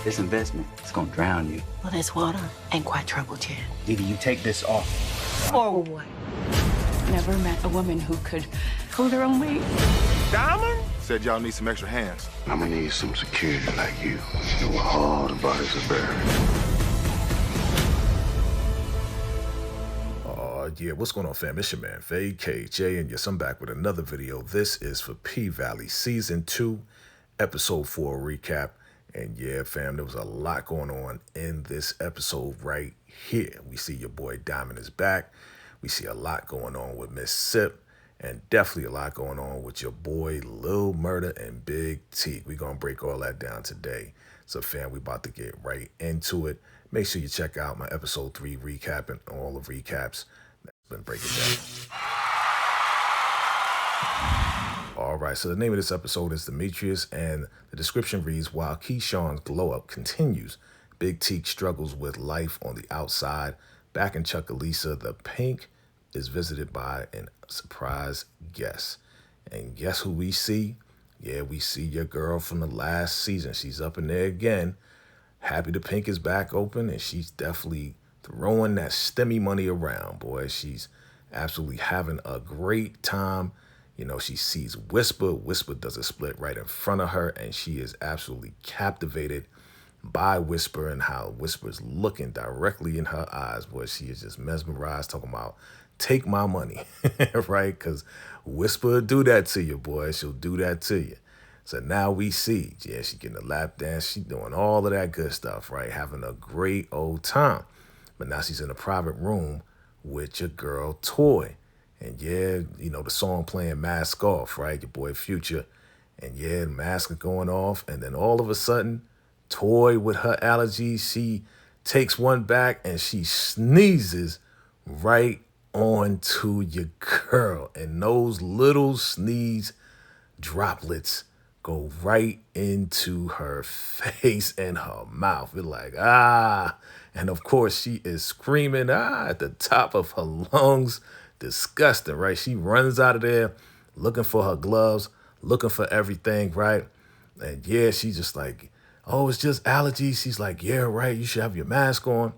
This investment is gonna drown you. Well, this water ain't quite troubled yet. Didi, you take this off. Or what? Never met a woman who could hold her own weight. Diamond? Said y'all need some extra hands. I'm gonna need some security like you. You know where all the bodies are buried. Yeah, what's going on, fam? It's your man, VACAY-J, and yes, I'm back with another video. This is for P-Valley Season 2, Episode 4 recap. And yeah, fam, there was a lot going on in this episode right here. We see your boy Diamond is back. We see a lot going on with Miss Sip, and definitely a lot going on with your boy Lil Murder and Big T. We're going to break all that down today. So, fam, we about to get right into it. Make sure you check out my Episode 3 recap and all the recaps. Been breaking down. All right, so the name of this episode is Demetrius, and the description reads, while Keyshawn's glow-up continues, Big Teak struggles with life on the outside. Back in Chuckalisa, the Pink is visited by a surprise guest. And guess who we see? Yeah, we see your girl from the last season. She's up in there again. Happy the Pink is back open, and she's definitely throwing that STEMI money around, boy. She's absolutely having a great time. You know, she sees Whisper. Whisper does a split right in front of her, and she is absolutely captivated by Whisper and how Whisper's looking directly in her eyes. Boy, she is just mesmerized, talking about, take my money, right? Because Whisper will do that to you, boy. She'll do that to you. So now we see, yeah, she's getting a lap dance. She's doing all of that good stuff, right? Having a great old time. But now she's in a private room with your girl, Toy. And yeah, you know, the song playing Mask Off, right? Your boy Future. And yeah, the mask is going off. And then all of a sudden, Toy with her allergies, she takes one back and she sneezes right onto your girl. And those little sneeze droplets go right into her face and her mouth. It's like, ah. And of course, she is screaming, ah, at the top of her lungs. Disgusting, right? She runs out of there looking for her gloves, looking for everything, right? And yeah, she's just like, oh, it's just allergies. She's like, yeah, right, you should have your mask on.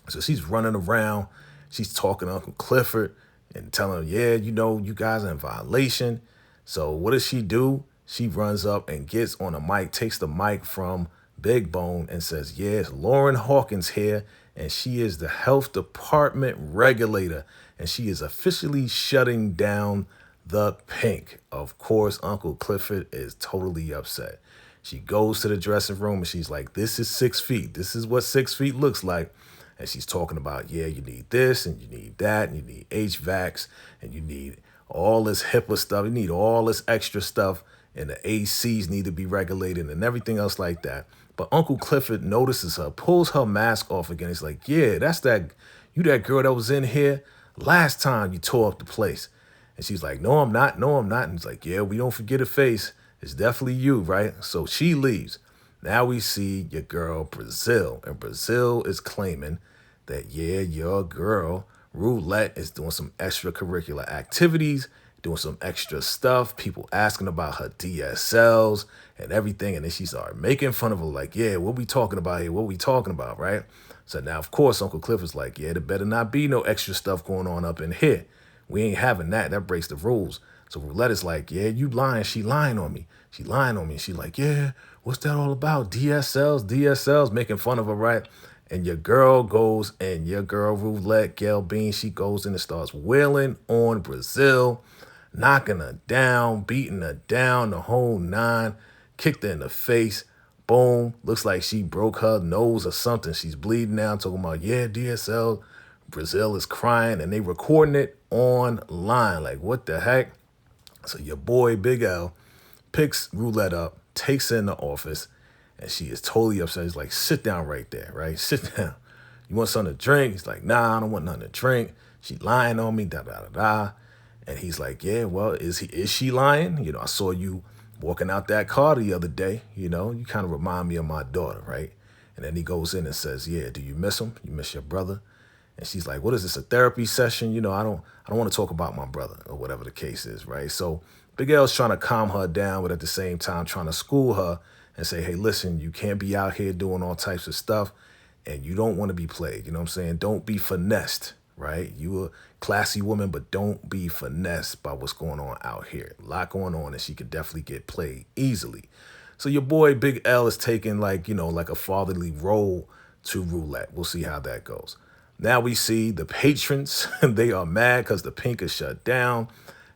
So she's running around. She's talking to Uncle Clifford and telling him, yeah, you know, you guys are in violation. So what does she do? She runs up and gets on a mic, takes the mic from Big Bone and says, yes, Lauren Hawkins here, and she is the health department regulator, and she is officially shutting down the Pink. Of course, Uncle Clifford is totally upset. She goes to the dressing room and she's like, this is 6 feet. This is what 6 feet looks like. And she's talking about, yeah, you need this and you need that and you need HVACs and you need all this HIPAA stuff. You need all this extra stuff. And the ACs need to be regulated and everything else like that. But Uncle Clifford notices her, pulls her mask off again. He's like, yeah, that's that girl that was in here last time you tore up the place. And she's like, no, I'm not. No, I'm not. And he's like, yeah, we don't forget a face. It's definitely you, right? So she leaves. Now we see your girl, Brazil. And Brazil is claiming that, yeah, your girl, Roulette, is doing some extracurricular activities, doing some extra stuff, people asking about her DSLs and everything. And then she started making fun of her like, yeah, what we talking about here? What we talking about, right? So now, of course, Uncle Clifford's like, yeah, there better not be no extra stuff going on up in here. We ain't having that. That breaks the rules. So Roulette is like, yeah, you lying. She lying on me. She lying on me. She like, yeah, what's that all about? DSLs, making fun of her, right? And your girl goes, and your girl Roulette, Gail Bean, she goes in and starts wailing on Brazil, knocking her down, beating her down, the whole nine, kicked her in the face. Boom. Looks like she broke her nose or something. She's bleeding now, talking about, yeah, DSL. Brazil is crying, and they recording it online. Like, what the heck? So your boy, Big L, picks Roulette up, takes her in the office, and she is totally upset. He's like, sit down right there, right? Sit down. You want something to drink? He's like, nah, I don't want nothing to drink. She lying on me, da-da-da-da. And he's like, yeah, well, is she lying? You know, I saw you walking out that car the other day. You know, you kind of remind me of my daughter, right? And then he goes in and says, yeah, do you miss him? You miss your brother? And she's like, what is this, a therapy session? You know, I don't want to talk about my brother or whatever the case is, right? So Big L's trying to calm her down, but at the same time trying to school her and say, hey, listen, you can't be out here doing all types of stuff and you don't want to be played. You know what I'm saying? Don't be finessed, right? You a classy woman, but don't be finessed by what's going on out here. A lot going on, and she could definitely get played easily. So your boy Big L is taking like a fatherly role to roulette. We'll see how that goes. Now we see the patrons. They are mad because the Pink is shut down.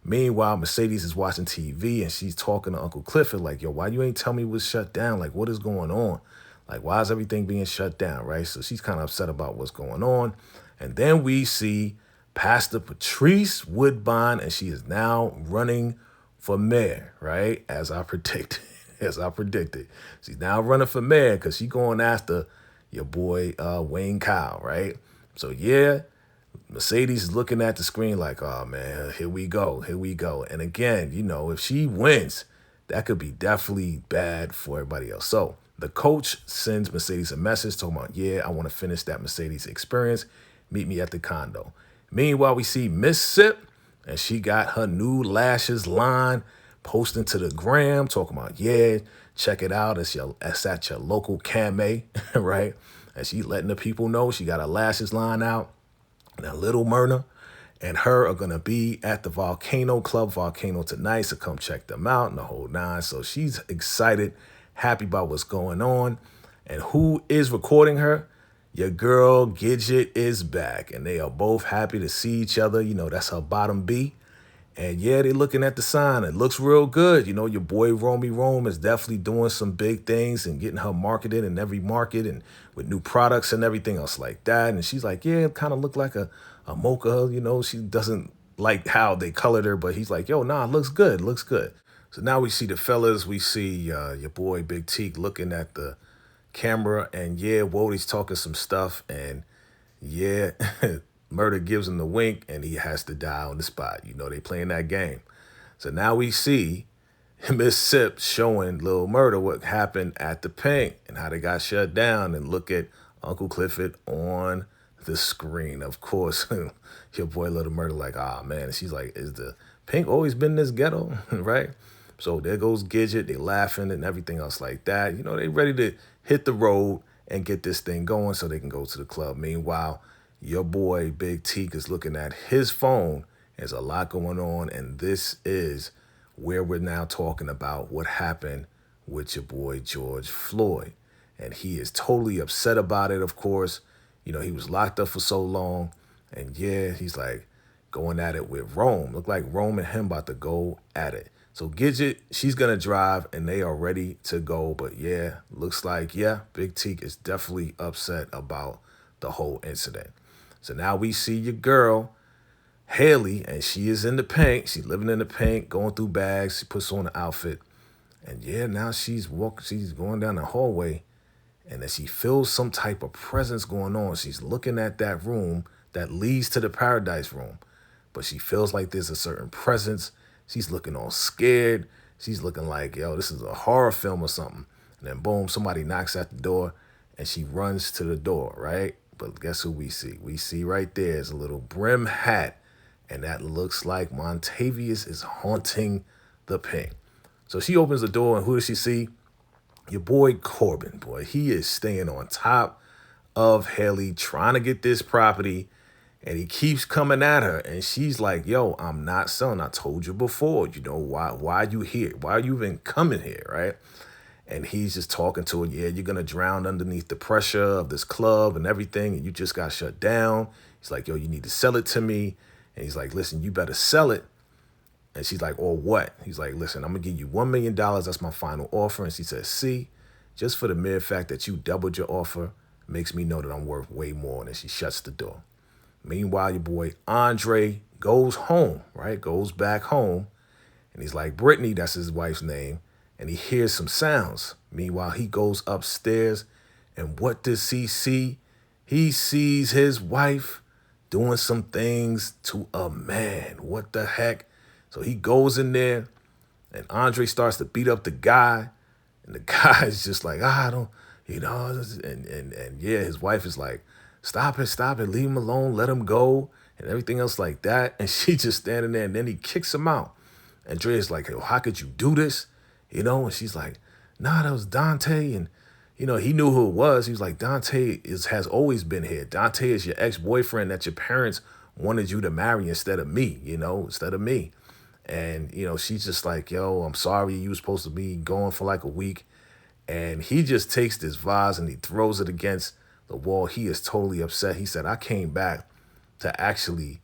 Meanwhile, Mercedes is watching TV and she's talking to Uncle Clifford like, yo, why you ain't tell me what's shut down? Like, what is going on? Like, why is everything being shut down, right? So she's kind of upset about what's going on. And then we see Pastor Patrice Woodbine, and she is now running for mayor, right? As I predicted. She's now running for mayor because she's going after your boy Wayne Kyle, right? So, yeah, Mercedes is looking at the screen like, oh, man, here we go. And again, if she wins, that could be definitely bad for everybody else. So the coach sends Mercedes a message talking about, yeah, I want to finish that Mercedes experience. Meet me at the condo. Meanwhile, we see Miss Sip, and she got her new lashes line posting to the gram, talking about, yeah, check it out. It's at your local Camé, right? And she letting the people know she got her lashes line out. Now, Little Myrna and her are going to be at the Volcano tonight, so come check them out and the whole nine. So she's excited, happy about what's going on. And who is recording her? Your girl Gidget is back, and they are both happy to see each other. That's her bottom B. And yeah, they're looking at the sign. It looks real good. Your boy Romy Rome is definitely doing some big things and getting her marketed in every market and with new products and everything else like that. And she's like, yeah, it kind of looked like a mocha. She doesn't like how they colored her, but he's like, yo, nah, it looks good. So now we see the fellas. We see your boy Big Teak looking at the camera, and yeah, Wodie's talking some stuff, and yeah, Murder gives him the wink, and he has to die on the spot. They playing that game. So now we see Miss Sip showing Lil Murder what happened at the Pink and how they got shut down, and look at Uncle Clifford on the screen. Of course, your boy Lil Murder like, ah, man. And she's like, is the Pink always been this ghetto, right? So there goes Gidget. They laughing and everything else like that. They ready to hit the road and get this thing going so they can go to the club. Meanwhile, your boy Big Teak is looking at his phone. There's a lot going on, and this is where we're now talking about what happened with your boy George Floyd. And he is totally upset about it, of course. He was locked up for so long. And yeah, he's like going at it with Rome. Look like Rome and him about to go at it. So Gidget, she's going to drive, and they are ready to go. But yeah, looks like, yeah, Big Teak is definitely upset about the whole incident. So now we see your girl, Haley, and she is in the Pink. She's living in the Pink, going through bags. She puts on the outfit. And yeah, now she's going down the hallway, and then she feels some type of presence going on. She's looking at that room that leads to the Paradise Room, but she feels like there's a certain presence. She's looking all scared. She's looking like, yo, this is a horror film or something. And then boom, somebody knocks at the door, and she runs to the door, right? But guess who we see? We see right there is a little brim hat, and that looks like Montavious is haunting the Pink. So she opens the door, and who does she see? Your boy Corbin, boy. He is staying on top of Haley, trying to get this property, and he keeps coming at her, and she's like, yo, I'm not selling. I told you before, why are you here? Why are you even coming here, right? And he's just talking to her, yeah, you're going to drown underneath the pressure of this club and everything, and you just got shut down. He's like, yo, you need to sell it to me. And he's like, listen, you better sell it. And she's like, or what? He's like, listen, I'm going to give you $1 million. That's my final offer. And she says, see, just for the mere fact that you doubled your offer makes me know that I'm worth way more. And then she shuts the door. Meanwhile, your boy Andre goes home, right? Goes back home. And he's like, Brittany, that's his wife's name. And he hears some sounds. Meanwhile, he goes upstairs. And what does he see? He sees his wife doing some things to a man. What the heck? So he goes in there, and Andre starts to beat up the guy. And the guy is just like, I don't, and yeah, his wife is like, stop it, leave him alone, let him go, and everything else like that. And she just standing there, and then he kicks him out. Andrea's like, how could you do this? And she's like, nah, that was Dante. And, he knew who it was. He was like, Dante has always been here. Dante is your ex-boyfriend that your parents wanted you to marry instead of me, instead of me. And, she's just like, yo, I'm sorry. You were supposed to be going for like a week. And he just takes this vase and he throws it against the wall. He is totally upset. He said, I came back to actually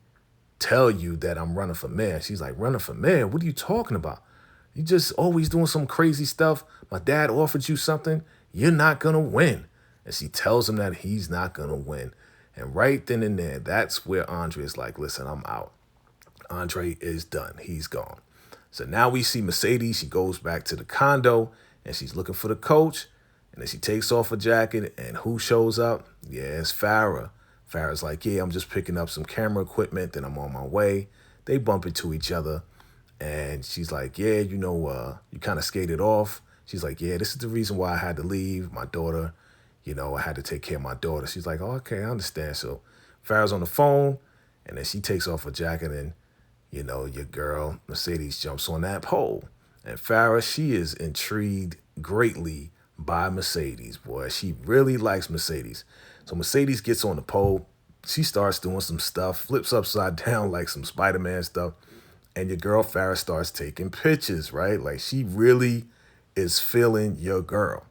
tell you that I'm running for mayor. She's like, running for mayor? What are you talking about? You just always doing some crazy stuff. My dad offered you something. You're not going to win. And she tells him that he's not going to win. And right then and there, that's where Andre is like, listen, I'm out. Andre is done. He's gone. So now we see Mercedes. She goes back to the condo and she's looking for the coach. And then she takes off her jacket. And who shows up? Yeah, it's Farrah. Farrah's like, yeah, I'm just picking up some camera equipment. Then I'm on my way. They bump into each other. And she's like, yeah, you kind of skated off. She's like, yeah, this is the reason why I had to leave. My daughter, I had to take care of my daughter. She's like, oh, okay, I understand. So Farrah's on the phone, and then she takes off her jacket, and, your girl, Mercedes, jumps on that pole. And Farrah, she is intrigued greatly by Mercedes, boy. She really likes Mercedes. So Mercedes gets on the pole. She starts doing some stuff, flips upside down like some Spider-Man stuff. And your girl Farrah starts taking pictures, right? Like she really is feeling your girl.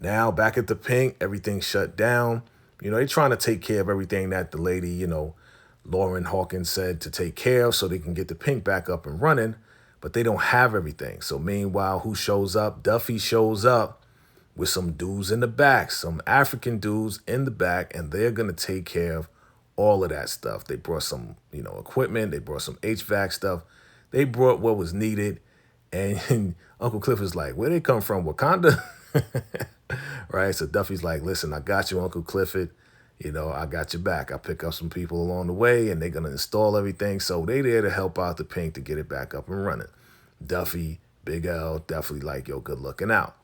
Now back at the Pink, everything's shut down. They're trying to take care of everything that the lady, Lauren Hawkins said to take care of so they can get the Pink back up and running, but they don't have everything. So meanwhile, who shows up? Duffy shows up with some dudes in the back, some African dudes in the back, and they're going to take care of all of that stuff. They brought some, equipment. They brought some HVAC stuff. They brought what was needed. And Uncle Cliff is like, where they come from? Wakanda? Right? So Duffy's like, listen, I got you, Uncle Clifford. I got your back. I pick up some people along the way, and they're going to install everything. So they there to help out the Pink to get it back up and running. Duffy, Big L, definitely like, yo, good looking out.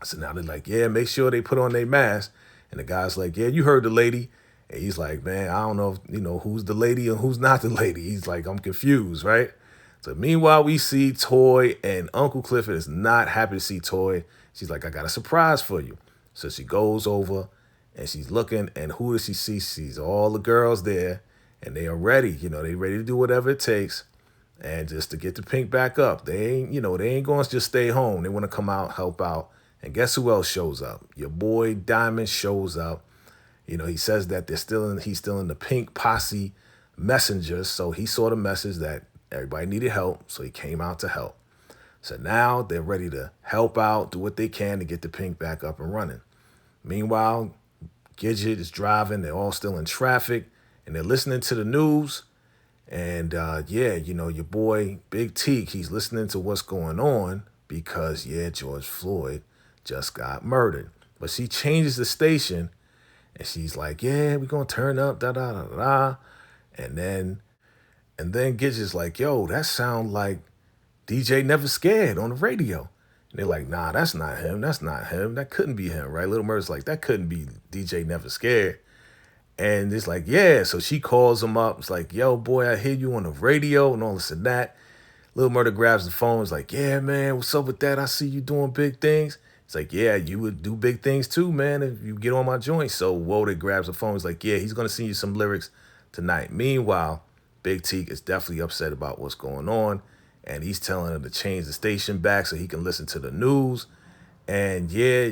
So now they're like, yeah, make sure they put on their mask. And the guy's like, yeah, you heard the lady. And he's like, man, I don't know if, who's the lady and who's not the lady. He's like, I'm confused, right? So meanwhile, we see Toy, and Uncle Clifford is not happy to see Toy. She's like, I got a surprise for you. So she goes over and she's looking, and who does she see? She sees all the girls there, and they are ready. They ready to do whatever it takes, and just to get the Pink back up. They ain't going to just stay home. They want to come out, help out. And guess who else shows up? Your boy Diamond shows up. He says that he's still in the Pink posse messenger. So he saw the message that everybody needed help. So he came out to help. So now they're ready to help out, do what they can to get the Pink back up and running. Meanwhile, Gidget is driving. They're all still in traffic, and they're listening to the news. And your boy Big Teak, he's listening to what's going on because, George Floyd just got murdered. But she changes the station. And she's like, yeah, we're going to turn up, da-da-da-da. And then Gidget's like, yo, that sound like DJ Never Scared on the radio. And they're like, nah, that's not him. That's not him. That couldn't be him, right? Little Murder's like, that couldn't be DJ Never Scared. And it's like, yeah. So she calls him up. It's like, yo, boy, I hear you on the radio and all this and that. Little Murder grabs the phone. It's like, yeah, man, what's up with that? I see you doing big things. It's like, yeah, you would do big things too, man, if you get on my joint. So Woden grabs the phone. He's like, yeah, he's going to send you some lyrics tonight. Meanwhile, Big Teak is definitely upset about what's going on. And he's telling her to change the station back so he can listen to the news. And yeah,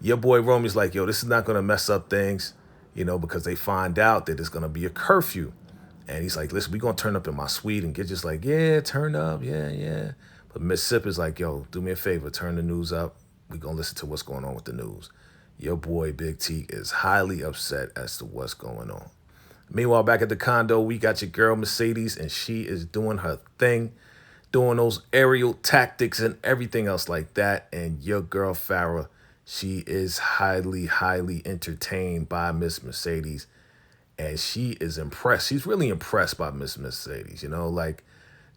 your boy Romy's like, yo, this is not going to mess up things, because they find out that there's going to be a curfew. And he's like, listen, we're going to turn up in my suite. And get just like, yeah, turn up. Yeah. But Mississippi's like, yo, do me a favor, turn the news up. We're going to listen to what's going on with the news. Your boy Big T is highly upset as to what's going on. Meanwhile, back at the condo, we got your girl Mercedes, and she is doing her thing, doing those aerial tactics and everything else like that. And your girl Farrah, she is highly, highly entertained by Miss Mercedes. And she is impressed. She's really impressed by Miss Mercedes,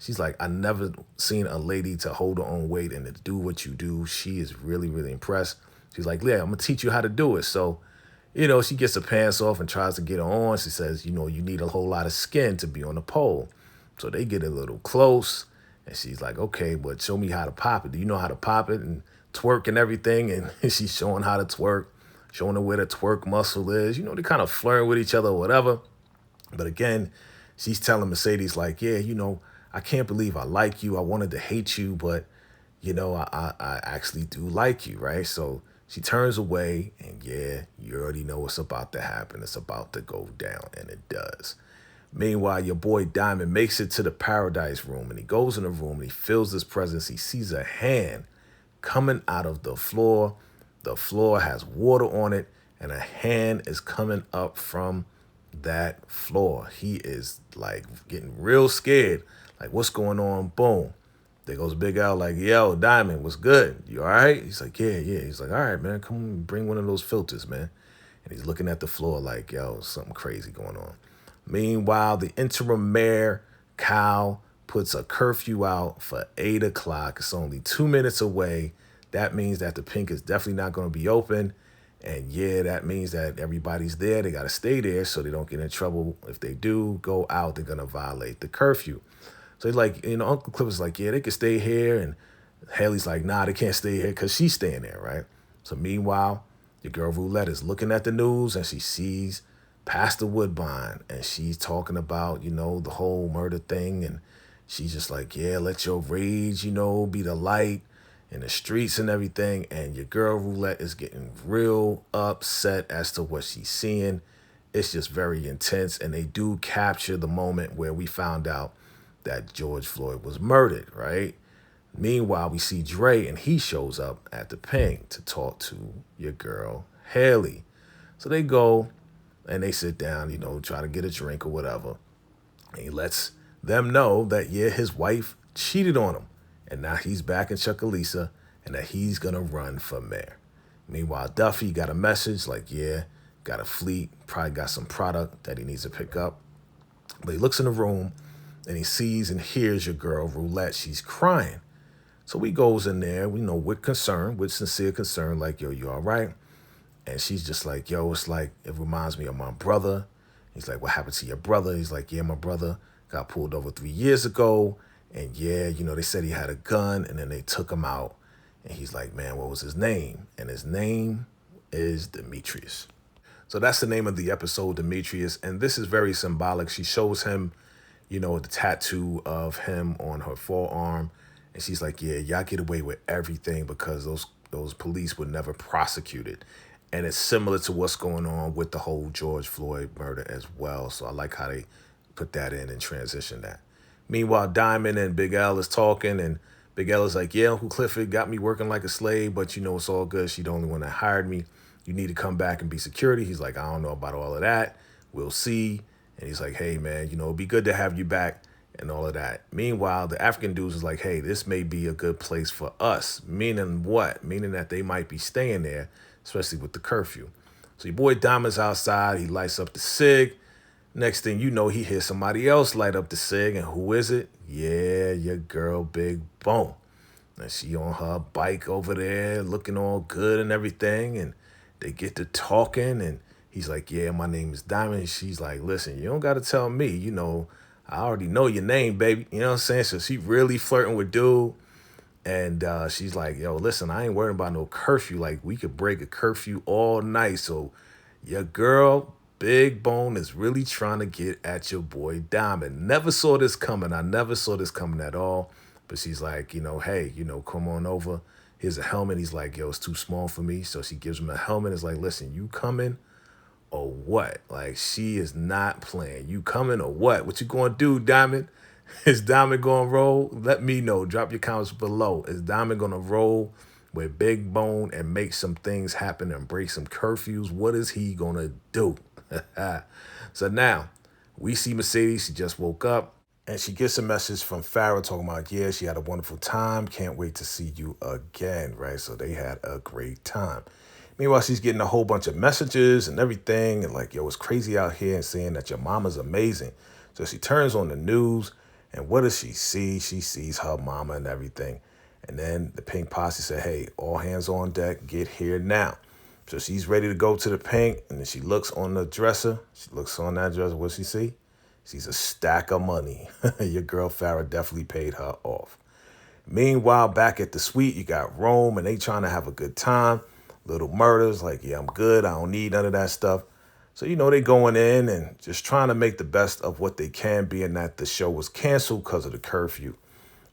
She's like, I never seen a lady to hold her own weight and to do what you do. She is really, really impressed. She's like, yeah, I'm going to teach you how to do it. So, she gets her pants off and tries to get her on. She says, you need a whole lot of skin to be on the pole. So they get a little close. And she's like, okay, but show me how to pop it. Do you know how to pop it? And twerk and everything, and she's showing how to twerk, showing her where the twerk muscle is. You know, they kind of flirting with each other or whatever. But again, she's telling Mercedes like, yeah, you know, I can't believe I like you. I wanted to hate you, but, you know, I actually do like you, right? So she turns away, and yeah, you already know what's about to happen. It's about to go down, and it does. Meanwhile, your boy Diamond makes it to the paradise room, and he goes in the room, and he feels this presence. He sees a hand coming out of the floor. The floor has water on it, and a hand is coming up from that floor. He is like getting real scared. Like, what's going on? Boom. There goes Big Al like, yo, Diamond, what's good? You all right? He's like, yeah. He's like, all right, man, come on, bring one of those filters, man. And he's looking at the floor like, yo, something crazy going on. Meanwhile, the interim mayor, Kyle, puts a curfew out for 8 o'clock. It's only 2 minutes away. That means that the Pink is definitely not going to be open. And yeah, that means that everybody's there. They got to stay there so they don't get in trouble. If they do go out, they're going to violate the curfew. So he's like, you know, Uncle Cliff is like, yeah, they can stay here. And Haley's like, nah, they can't stay here because she's staying there, right? So meanwhile, your girl Roulette is looking at the news, and she sees Pastor Woodbine, and she's talking about, you know, the whole murder thing. And she's just like, yeah, let your rage, you know, be the light in the streets and everything. And your girl Roulette is getting real upset as to what she's seeing. It's just very intense. And they do capture the moment where we found out that George Floyd was murdered, right? Meanwhile, we see Dre, and he shows up at the Pink to talk to your girl Haley. So they go and they sit down, you know, try to get a drink or whatever. And he lets them know that, yeah, his wife cheated on him. And now he's back in Chucalissa, and that he's going to run for mayor. Meanwhile, Duffy got a message like, yeah, got a fleet, probably got some product that he needs to pick up. But he looks in the room, and he sees and hears your girl Roulette. She's crying. So he goes in there, we know, with concern, with sincere concern, like, yo, you all right? And she's just like, yo, it's like, it reminds me of my brother. He's like, what happened to your brother? He's like, yeah, my brother got pulled over 3 years ago. And yeah, you know, they said he had a gun, and then they took him out. And he's like, man, what was his name? And his name is Demetrius. So that's the name of the episode, Demetrius. And this is very symbolic. She shows him, you know, the tattoo of him on her forearm. And she's like, yeah, y'all get away with everything because those police were never prosecuted. And it's similar to what's going on with the whole George Floyd murder as well. So I like how they put that in and transition that. Meanwhile, Diamond and Big L is talking, and Big L is like, yeah, Uncle Clifford got me working like a slave, but, you know, it's all good. She the only one that hired me. You need to come back and be security. He's like, I don't know about all of that. We'll see. And he's like, hey, man, you know, it'd be good to have you back and all of that. Meanwhile, the African dudes is like, hey, this may be a good place for us. Meaning what? Meaning that they might be staying there, especially with the curfew. So your boy Diamond's outside. He lights up the cig. Next thing you know, he hears somebody else light up the cig. And who is it? Yeah, your girl Big Bone. And she on her bike over there looking all good and everything. And they get to talking. And he's like, yeah, my name is Diamond. She's like, listen, you don't got to tell me. You know, I already know your name, baby. You know what I'm saying? So she really flirting with dude. And she's like, yo, listen, I ain't worrying about no curfew. Like, we could break a curfew all night. So your girl Big Bone is really trying to get at your boy Diamond. Never saw this coming. I never saw this coming at all. But she's like, you know, hey, you know, come on over. Here's a helmet. He's like, yo, it's too small for me. So she gives him a helmet. It's like, listen, you coming or what? Like, she is not playing. You coming or what? What you going to do, Diamond? Is Diamond going to roll? Let me know. Drop your comments below. Is Diamond going to roll with Big Bone and make some things happen and break some curfews? What is he going to do? So now we see Mercedes. She just woke up and she gets a message from Farrah talking about, yeah, she had a wonderful time. Can't wait to see you again, right? So they had a great time. Meanwhile, she's getting a whole bunch of messages and everything. And like, yo, it's crazy out here, and saying that your mama's amazing. So she turns on the news, and what does she see? She sees her mama and everything. And then the Pink Posse said, hey, all hands on deck, get here now. So she's ready to go to the Pink, and then she looks on the dresser. She looks on that dresser. What does she see? She sees a stack of money. Your girl Farrah definitely paid her off. Meanwhile, back at the suite, you got Rome and they trying to have a good time. Little Murders, like, yeah, I'm good. I don't need none of that stuff. So, they going in and just trying to make the best of what they can, being that the show was canceled because of the curfew,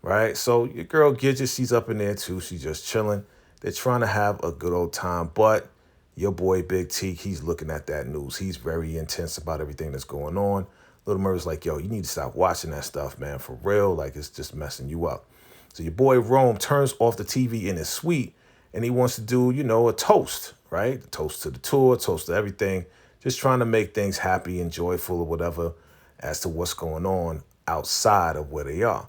right? So your girl Gidget, she's up in there too. She's just chilling. They're trying to have a good old time. But your boy Big T, he's looking at that news. He's very intense about everything that's going on. Little Murder's like, yo, you need to stop watching that stuff, man, for real. Like, it's just messing you up. So your boy Rome turns off the TV in his suite and he wants to do, a toast, right? A toast to the tour, toast to everything. Just trying to make things happy and joyful or whatever as to what's going on outside of where they are.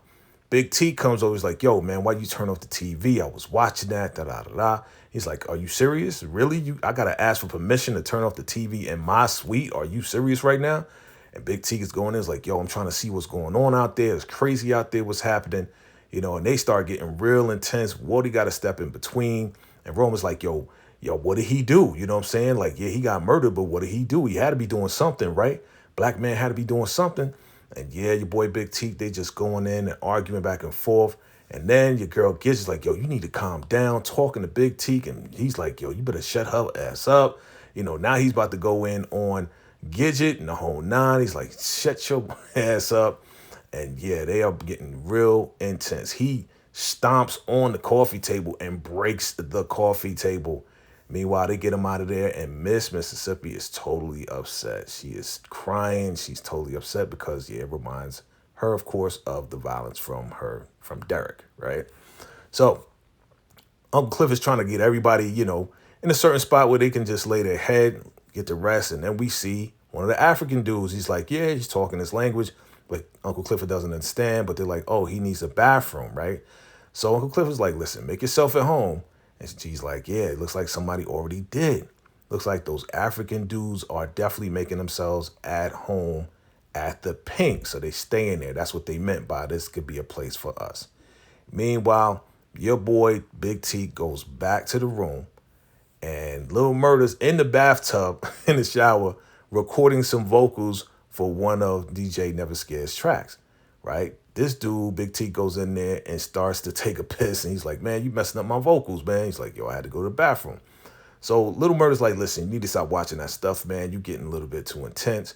Big T comes over, he's like, yo, man, why you turn off the TV? I was watching that, da-da-da-da. He's like, are you serious? Really? I got to ask for permission to turn off the TV in my suite? Are you serious right now? And Big T is going in, is like, yo, I'm trying to see what's going on out there. It's crazy out there what's happening. And they start getting real intense. Woody got to step in between. And Roman's like, yo, what did he do? You know what I'm saying? Like, yeah, he got murdered, but what did he do? He had to be doing something, right? Black man had to be doing something. And yeah, your boy Big T, they just going in and arguing back and forth. And then your girl Gidget's like, yo, you need to calm down, talking to Big T. And he's like, yo, you better shut her ass up. Now he's about to go in on Gidget and the whole nine. He's like, shut your ass up. And yeah, they are getting real intense. He stomps on the coffee table and breaks the coffee table. Meanwhile, they get him out of there, and Miss Mississippi is totally upset. She is crying. She's totally upset because, yeah, it reminds her, of course, of the violence from Derek, right? So Uncle Cliff is trying to get everybody, in a certain spot where they can just lay their head, get the rest, and then we see one of the African dudes. He's like, yeah, he's talking his language, but Uncle Clifford doesn't understand, but they're like, oh, he needs a bathroom, right? So Uncle Clifford's like, listen, make yourself at home. And she's like, yeah, it looks like somebody already did. Looks like those African dudes are definitely making themselves at home at the Pink. So they stay in there. That's what they meant by this could be a place for us. Meanwhile, your boy Big T goes back to the room and Little Murder's in the bathtub in the shower recording some vocals for one of DJ Never Scared's tracks, right? This dude, Big T, goes in there and starts to take a piss. And he's like, man, you messing up my vocals, man. He's like, yo, I had to go to the bathroom. So Little Murder's like, listen, you need to stop watching that stuff, man. You getting a little bit too intense.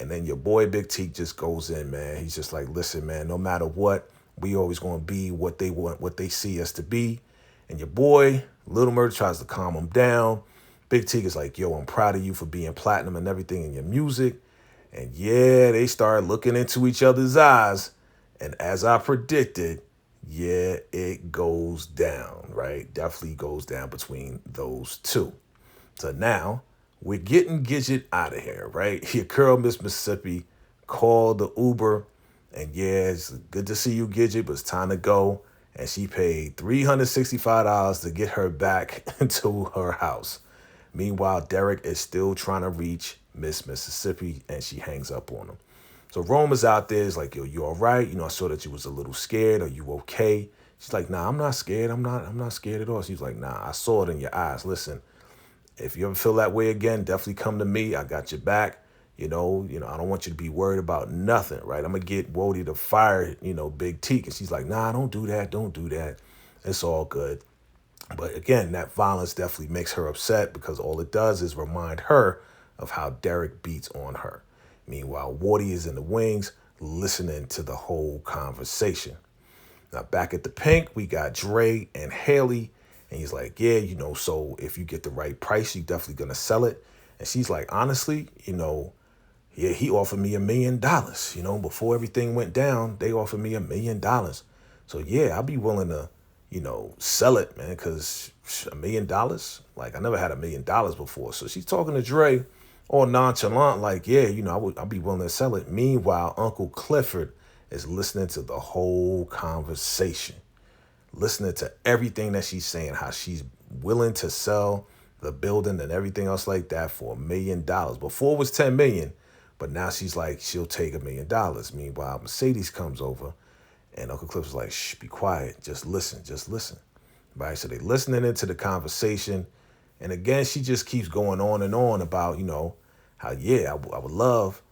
And then your boy Big T just goes in, man. He's just like, listen, man, no matter what, we always going to be what they want, what they see us to be. And your boy, Little Murder, tries to calm him down. Big T is like, yo, I'm proud of you for being platinum and everything in your music. And yeah, they start looking into each other's eyes. And as I predicted, yeah, it goes down, right? Definitely goes down between those two. So now we're getting Gidget out of here, right? Your girl, Miss Mississippi, called the Uber. And yeah, it's good to see you, Gidget, but it's time to go. And she paid $365 to get her back into her house. Meanwhile, Derek is still trying to reach Miss Mississippi, and she hangs up on him. So Rome is out there. Is like, yo, you all right? I saw that you was a little scared. Are you okay? She's like, nah, I'm not scared. I'm not scared at all. She's like, nah, I saw it in your eyes. Listen, if you ever feel that way again, definitely come to me. I got your back. I don't want you to be worried about nothing, right? I'm going to get Wody to fire, Big T. And she's like, nah, don't do that. Don't do that. It's all good. But again, that violence definitely makes her upset because all it does is remind her of how Derek beats on her. Meanwhile, Wody is in the wings listening to the whole conversation. Now, back at the Pink, we got Dre and Haley. And he's like, yeah, so if you get the right price, you're definitely going to sell it. And she's like, honestly, yeah, he offered me $1 million. Before everything went down, they offered me $1 million. So, yeah, I'll be willing to, sell it, man, because $1 million, like I never had $1 million before. So she's talking to Dre all nonchalant, like, yeah, I'll be willing to sell it. Meanwhile, Uncle Clifford is listening to the whole conversation, listening to everything that she's saying, how she's willing to sell the building and everything else like that for $1 million. Before it was $10 million, but now she's like, she'll take $1 million. Meanwhile, Mercedes comes over and Uncle Clifford's like, shh, be quiet. Just listen. Right? So they listening into the conversation. And again, she just keeps going on and on about, how, yeah, I would love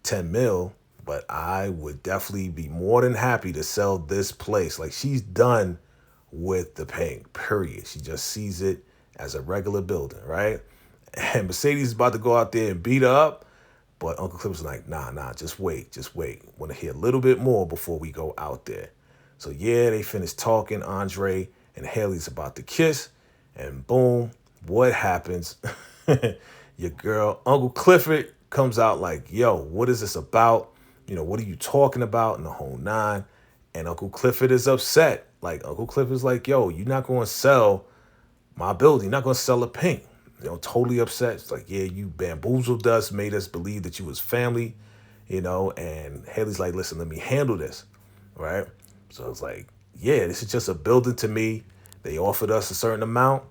10 mil, but I would definitely be more than happy to sell this place. Like, she's done with the pink, period. She just sees it as a regular building, right? And Mercedes is about to go out there and beat her up, but Uncle Cliff was like, nah, just wait. Want to hear a little bit more before we go out there. So yeah, they finished talking. Andre and Haley's about to kiss, and boom, what happens? Your girl, Uncle Clifford, comes out like, yo, what is this about? What are you talking about? And the whole nine. And Uncle Clifford is upset. Like, Uncle Clifford's like, yo, you're not going to sell my building. You're not going to sell a pink. Totally upset. It's like, yeah, you bamboozled us, made us believe that you was family, and Haley's like, listen, let me handle this, right? So it's like, yeah, this is just a building to me. They offered us a certain amount,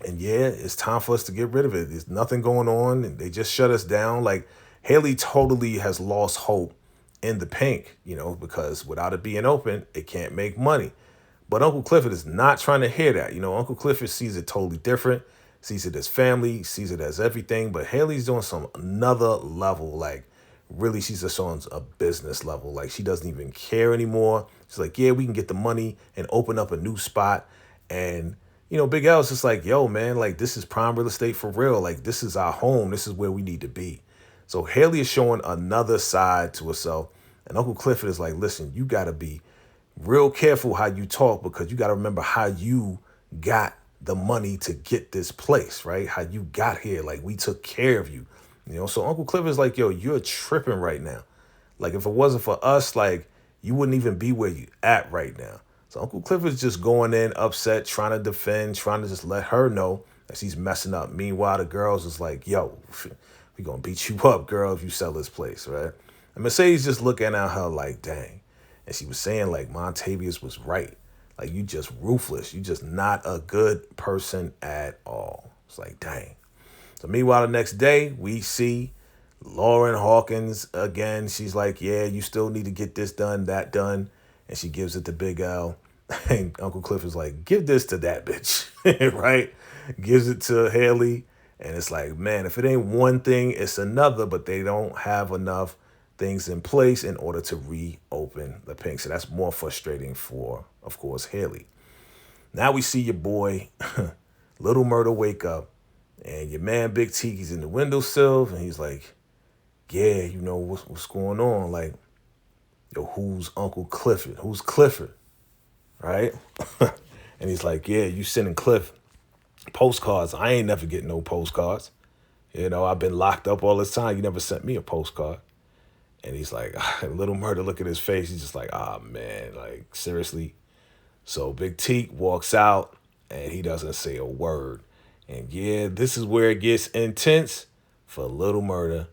and yeah, it's time for us to get rid of it. There's nothing going on, and they just shut us down. Like, Haley totally has lost hope in the pink, because without it being open, it can't make money. But Uncle Clifford is not trying to hear that. Uncle Clifford sees it totally different, sees it as family, sees it as everything. But Haley's doing some another level. Like, really, she's just on a business level. Like, she doesn't even care anymore. She's like, yeah, we can get the money and open up a new spot. And, Big L's just like, yo, man, like, this is prime real estate for real. Like, this is our home. This is where we need to be. So Haley is showing another side to herself. And Uncle Clifford is like, listen, you got to be real careful how you talk, because you got to remember how you got the money to get this place, right? How you got here. Like, we took care of you, So Uncle Clifford is like, yo, you're tripping right now. Like, if it wasn't for us, like, you wouldn't even be where you at right now. So Uncle Clifford's just going in upset, trying to defend, trying to just let her know that she's messing up. Meanwhile, the girls is like, yo, we gonna beat you up, girl, if you sell this place, right? And Mercedes just looking at her like, dang. And she was saying, like, Montavious was right. Like, you just ruthless. You just not a good person at all. It's like, dang. So meanwhile, the next day, we see Lauren Hawkins again. She's like, yeah, you still need to get this done, that done. And she gives it to Big L. And Uncle Cliff is like, give this to that bitch, right? Gives it to Haley. And it's like, man, if it ain't one thing, it's another. But they don't have enough things in place in order to reopen the pink. So that's more frustrating for, of course, Haley. Now we see your boy, Little Murder, wake up. And your man, Big T, he's in the windowsill. And he's like, yeah, what's going on? Like, yo, who's Uncle Clifford? Who's Clifford? Right? And he's like, yeah, you sending Cliff postcards. I ain't never getting no postcards. I've been locked up all this time. You never sent me a postcard. And he's like, Little Murder, look at his face. He's just like, man, like, seriously. So Big T walks out and he doesn't say a word. And yeah, this is where it gets intense for Little Murder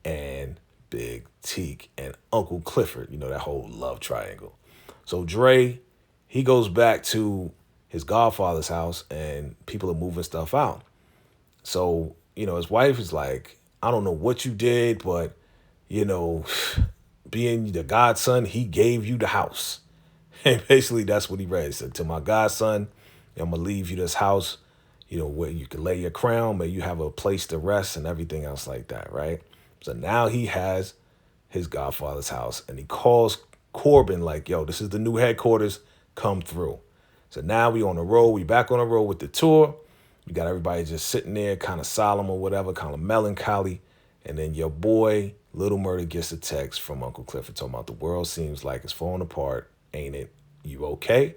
and Big Teak and Uncle Clifford, that whole love triangle. So Dre, he goes back to his godfather's house and people are moving stuff out. So, his wife is like, I don't know what you did, but, being the godson, he gave you the house. And basically that's what he read. He said, to my godson, I'm going to leave you this house, where you can lay your crown, where you have a place to rest and everything else like that, right? So now he has his godfather's house and he calls Corbin like, yo, this is the new headquarters, come through. So now we on the road, we back on the road with the tour. We got everybody just sitting there kind of solemn or whatever, kind of melancholy. And then your boy, Little Murder, gets a text from Uncle Clifford talking about the world seems like it's falling apart, ain't it? You okay?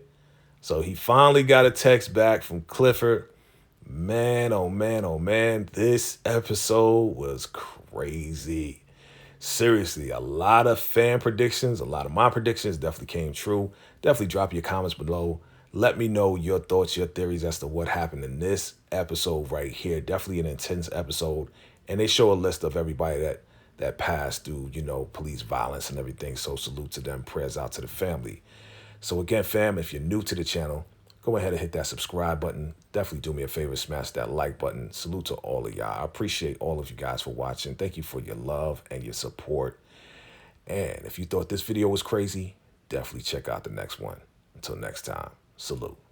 So he finally got a text back from Clifford. Man, oh man, this episode was crazy. Seriously, a lot of fan predictions, a lot of my predictions definitely came true. Definitely drop your comments below. Let me know your thoughts, your theories as to what happened in this episode right here. Definitely an intense episode. And they show a list of everybody that passed through, police violence and everything. So salute to them. Prayers out to the family. So again, fam, if you're new to the channel, go ahead and hit that subscribe button. Definitely do me a favor, smash that like button. Salute to all of y'all. I appreciate all of you guys for watching. Thank you for your love and your support. And if you thought this video was crazy, definitely check out the next one. Until next time, salute.